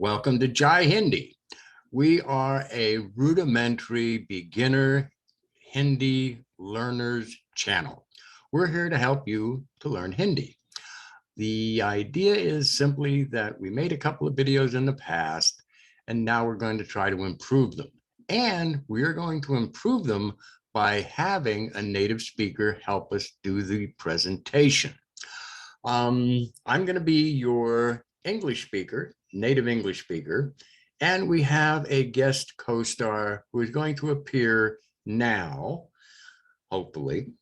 Welcome to Jai Hindi. We are a rudimentary beginner Hindi learners channel. We're here to help you to learn Hindi. The idea is simply that we made a couple of videos in the past, and now we're going to try to improve them. And we're going to improve them by having a native speaker help us do the presentation. I'm going to be your English speaker, native English speaker, and we have a guest co-star who is going to appear now, hopefully.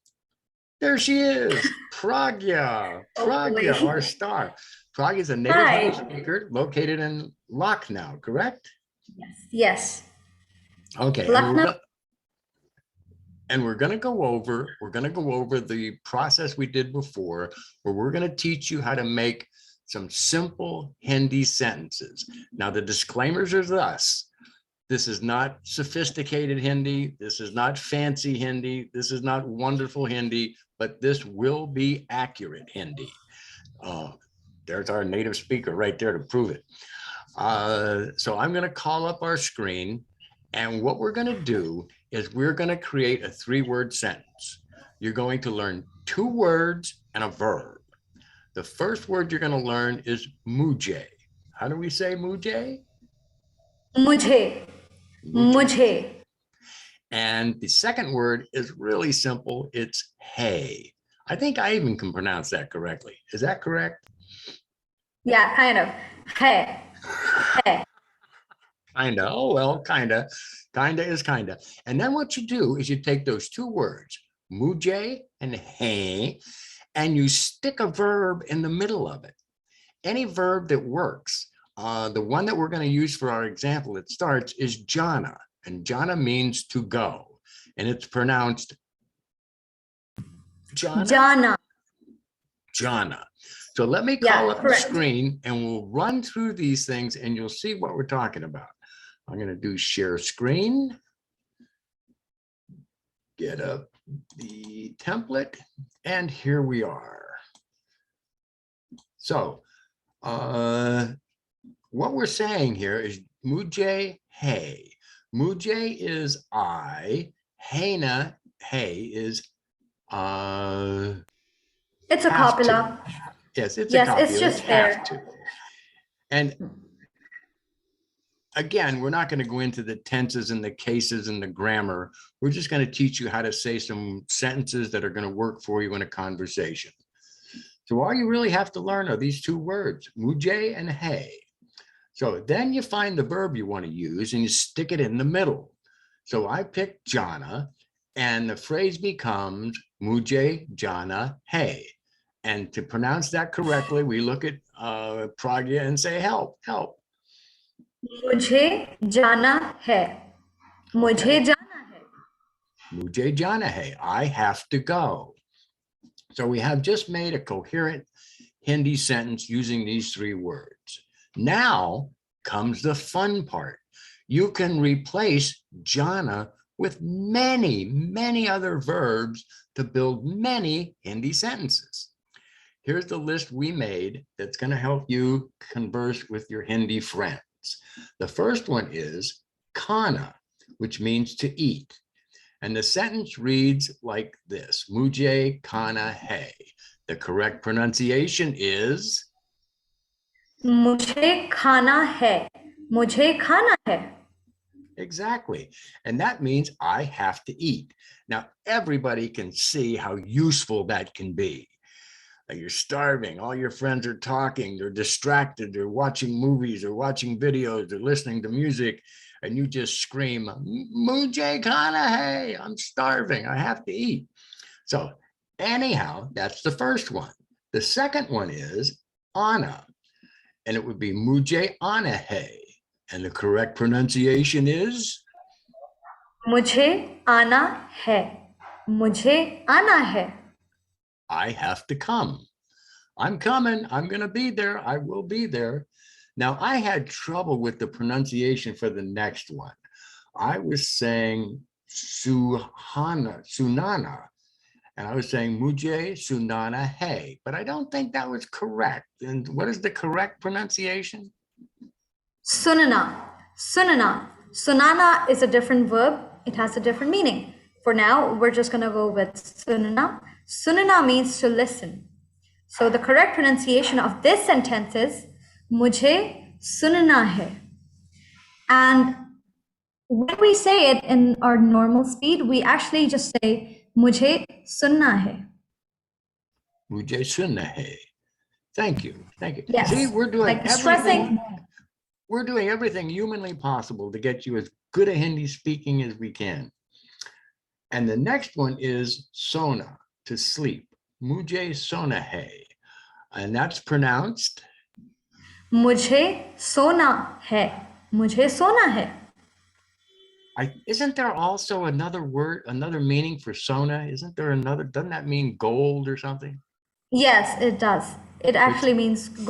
There she is, Pragya. Pragya, our star. Pragya is a native Hindi speaker located in Lucknow, correct? Yes. Okay. Lucknow. And we're going to go over the process we did before, where we're going to teach you how to make some simple Hindi sentences. Now, the disclaimers are thus: this is not sophisticated Hindi. This is not fancy Hindi. This is not wonderful Hindi, but this will be accurate Hindi. There's our native speaker right there to prove it. So I'm going to call up our screen, and what we're going to do is we're going to create a 3-word sentence. You're going to learn 2 words and a verb. The first word you're going to learn is mujhe. How do we say mujhe? Mujhe. Mujhe. And the second word is really simple. It's hey. I think I even can pronounce that correctly. Is that correct? Yeah, kind of. Hey. Hey. Kinda. Oh, well, kinda. Kinda is kinda. And then what you do is you take those 2 words, mujhe and hey, and you stick a verb in the middle of it. Any verb that works. The one that we're going to use for our example that starts is jana, and jana means to go, and it's pronounced jana. Jana. Jana. So let me call up the screen and we'll run through these things and you'll see what we're talking about. I'm going to do share screen, get up the template, and here we are. So what we're saying here is mujhe hey. Mujhe is I, heyna, hey is it's a copula. Yes, it's a copula. It's just there. And again, we're not going to go into the tenses and the cases and the grammar. We're just going to teach you how to say some sentences that are going to work for you in a conversation. So all you really have to learn are these 2 words, mujhe and hey. So then you find the verb you want to use and you stick it in the middle. So I picked jana, and the phrase becomes mujhe jana hai. And to pronounce that correctly, we look at Pragya and say, help, help. Mujhe jana hai. Mujhe jana hai. Mujhe jana hai. I have to go. So we have just made a coherent Hindi sentence using these 3 words. Now comes the fun part. You can replace jana with many, many other verbs to build many Hindi sentences. Here's the list we made that's going to help you converse with your Hindi friends. The first one is khana, which means to eat. And the sentence reads like this: mujhe khana hai. The correct pronunciation is mujhe khana hai. Mujhe khana hai. Exactly. And that means I have to eat. Now, everybody can see how useful that can be. You're starving, all your friends are talking, they're distracted, they're watching movies, they're watching videos, they're listening to music, and you just scream, mujhe khana hai, I'm starving, I have to eat. So anyhow, that's the first one. The second one is ana, and it would be mujhe ana hai. And the correct pronunciation is? Mujhe ana hai. Mujhe ana hai. I have to come. I'm coming. I'm going to be there. I will be there. Now, I had trouble with the pronunciation for the next one. I was saying sunana, and I was saying mujhe sunana hai, but I don't think that was correct. And what is the correct pronunciation? Sunna. Sunna. Sunana is a different verb. It has a different meaning. For now, we're just going to go with sunna. Sunna means to listen. So the correct pronunciation of this sentence is मुझे सुनना है. And when we say it in our normal speed, we actually just say मुझे सुनना है. Mujhe sunna hai. Thank you. Thank you. Yes. See, we're doing Like stressing. We're doing everything humanly possible to get you as good a Hindi speaking as we can. And the next one is sona, to sleep. Mujhe sona hai. And that's pronounced मुझे सोना है. मुझे सोना है. Isn't there also another word, another meaning for sona? Isn't there another, doesn't that mean gold or something? Yes, it does. It actually means gold.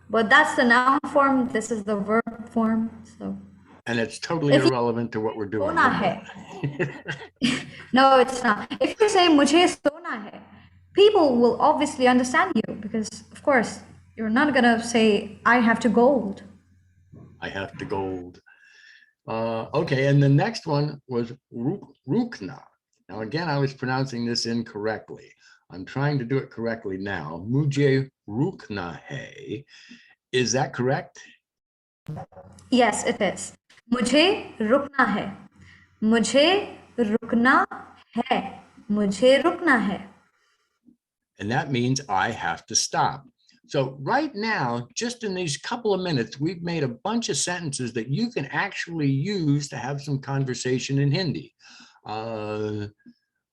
But that's the noun form. This is the verb form. So. And it's totally irrelevant to what we're doing. सोना है. No, it's not. If you say मुझे सोना है, people will obviously understand you because, of course, you're not gonna say I have to gold. I have to gold. Okay, and the next one was rukna. Now again, I was pronouncing this incorrectly. I'm trying to do it correctly now. Mujhe rukna hai. Is that correct? Yes, it is. मुझे रुकना है. मुझे रुकना है. मुझे रुकना है. And that means I have to stop. So right now, just in these couple of minutes, we've made a bunch of sentences that you can actually use to have some conversation in Hindi.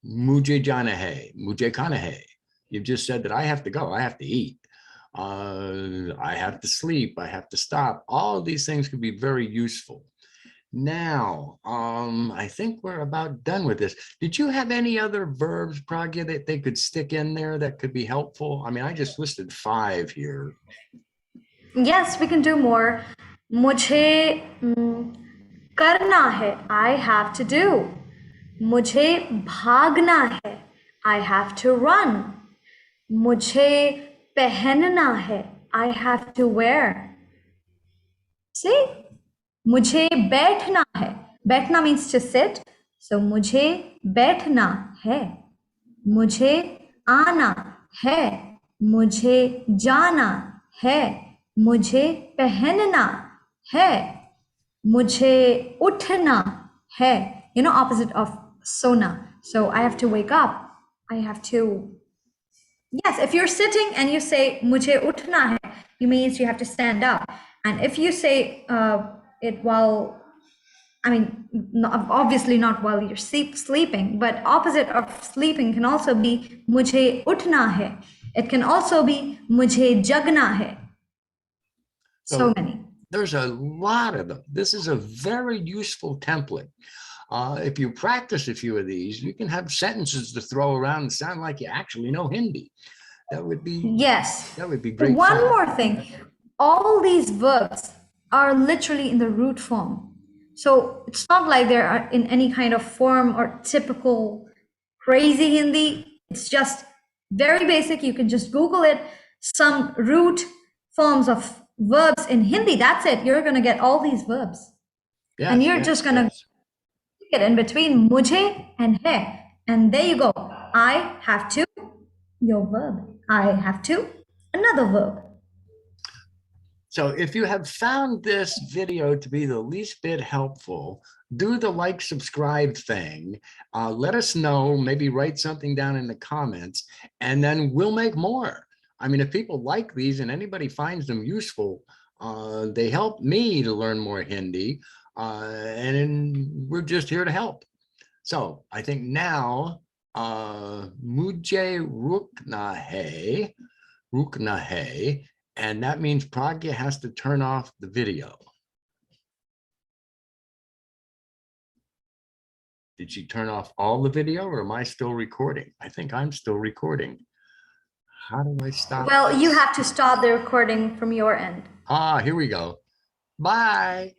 Mujhe jana hai, mujhe khana hai. You've just said that I have to go, I have to eat. I have to sleep, I have to stop. All of these things could be very useful. Now, I think we're about done with this. Did you have any other verbs, Pragya, that they could stick in there that could be helpful? I mean, I just listed 5 here. Yes, we can do more. मुझे करना है. I have to do. मुझे भागना है. I have to run. मुझे पहनना है. I have to wear. See? मुझे बैठना है. बैठना means to sit. So मुझे बैठना है. मुझे आना है. मुझे जाना है. मुझे पहनना है. मुझे उठना है. You know, opposite of sona. So I have to wake up. I have to. Yes, if you're sitting and you say मुझे उठना है, it means you have to stand up. And if you say it while, I mean, obviously not while you're sleeping, but opposite of sleeping can also be मुझे उठना है. It can also be मुझे जगना है. So many. There's a lot of them. This is a very useful template. If you practice a few of these, you can have sentences to throw around and sound like you actually know Hindi. That would be, yes. That would be great. One more thing. All these verbs are literally in the root form. So it's not like they're in any kind of form or typical crazy Hindi. It's just very basic. You can just Google it. Some root forms of verbs in Hindi. That's it. You're going to get all these verbs. Yes, and you're just going to get in between mujhe and hai. And there you go. I have to, your verb. I have to, another verb. So if you have found this video to be the least bit helpful, do the like, subscribe thing. Let us know, maybe write something down in the comments, and then we'll make more. I mean, if people like these and anybody finds them useful, they help me to learn more Hindi, and we're just here to help. So I think now, mujhe rukna hai, and that means Pragya has to turn off the video. Did she turn off all the video, or am I still recording? I think I'm still recording. How do I stop? Well, you have to stop the recording from your end. Here we go. Bye.